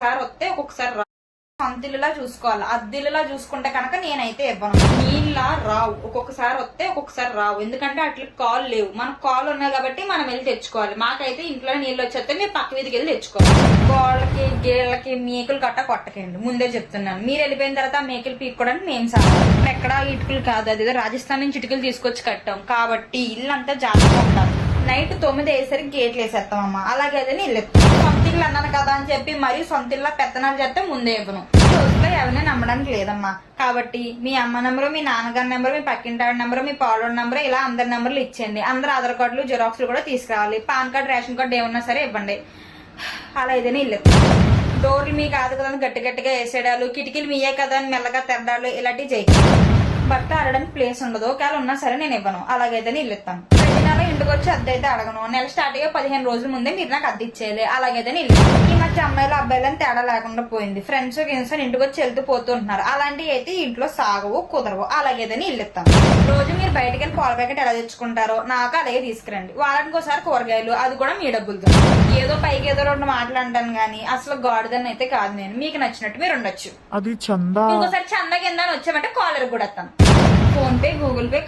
ఒక్కొక్కసారి వస్తే ఒక్కొక్కసారి రావు. సొంతిల్లులా చూసుకోవాలి. అద్దిల్లులా చూసుకుంటే కనుక నేనైతే ఇవ్వను. నీళ్ళ రావు, ఒక్కొక్కసారి వస్తే ఒక్కొక్కసారి రావు. ఎందుకంటే అట్లా కాల్ లేవు, మనకు కాల్ ఉన్నాయి కాబట్టి మనం వెళ్ళి తెచ్చుకోవాలి. మాకైతే ఇంట్లో నీళ్ళు వచ్చేస్తే మీరు పక్క వీధికి వెళ్ళి తెచ్చుకోవాలి. గోళ్ళకి గేళ్ళకి మేకులు కట్ట కొట్టకండి, ముందే చెప్తున్నాను. మీరు వెళ్ళిపోయిన తర్వాత మేకులు పీక్కోవడానికి మేము సార్ ఎక్కడ ఇటుకలు కాదు, అది రాజస్థాన్ నుంచి ఇటుకలు తీసుకొచ్చి కట్టాం కాబట్టి ఇల్లంతా జాగ్రత్తగా ఉండాలి. నైట్ 9 అయ్యేసరికి గేట్లు వేసేస్తామమ్మా. అలాగే అదే ఇల్లు సొంతిల్లు అన్నాను కదా అని చెప్పి మరీ సొంతిల్లా పెత్తనాలు చేస్తే ముందే ఇవ్వను. రోజులో ఎవరిని నమ్మడానికి లేదమ్మా. కాబట్టి మీ అమ్మ నెంబరు, మీ నాన్నగారి నెంబరు, మీ పక్కింటి నెంబరు, మీ పాడోడి నెంబరు, ఇలా అందరి నెంబర్లు ఇచ్చేయండి. అందరు ఆధార్ కార్డులు జిరాక్స్లు కూడా తీసుకురావాలి. పాన్ కార్డు, రేషన్ కార్డు ఏమన్నా సరే ఇవ్వండి. అలా ఏదైనా ఇల్లు డోర్లు మీ కాదు కదా అని గట్టి గట్టిగా వేసేడాలు, కిటికీలు మీయే కదా అని మెల్లగా తెరడాలు ఇలాంటివి చేయాలి. భర్త ఆడడానికి ప్లేస్ ఉండదు, ఒకవేళ ఉన్నా సరే నేను ఇవ్వను. అలాగైతే ఇల్లు ఇస్తాను. ప్రతి నెల ఇంటికి వచ్చి అద్దె అయితే అడగను. నెల స్టార్ట్ అయ్యే 15 రోజుల ముందే మీరు నాకు అద్దె ఇచ్చేయాలి. అలాగైతే ఇల్లు. ఈ మధ్య అమ్మాయిలు అబ్బాయిలని తేడా లేకుండా పోయింది. ఫ్రెండ్స్ ఇంటికి వచ్చి వెళ్తూ పోతూ ఉంటున్నారు. అలాంటివి అయితే ఇంట్లో సాగవు, కుదరవు. అలాగైతే ఇల్లు ఇస్తాను. రోజు మీరు బయటకు వెళ్ళి పాల ప్యాకెట్ ఎలా తెచ్చుకుంటారో నాకు అలాగే తీసుకురండి. వారానికి ఒకసారి కూరగాయలు, అది కూడా మీ డబ్బులతో. ఏదో పైకి ఏదో 2 మాటలు అంటాను గానీ అసలు గాడిదని అయితే కాదు నేను. మీకు నచ్చినట్టు మీరు ఉండొచ్చు. అది చందా. ఇంకోసారి చందా కింద వచ్చామంటే కాలర్ కూడా వస్తాను. Phone pay, Google pay,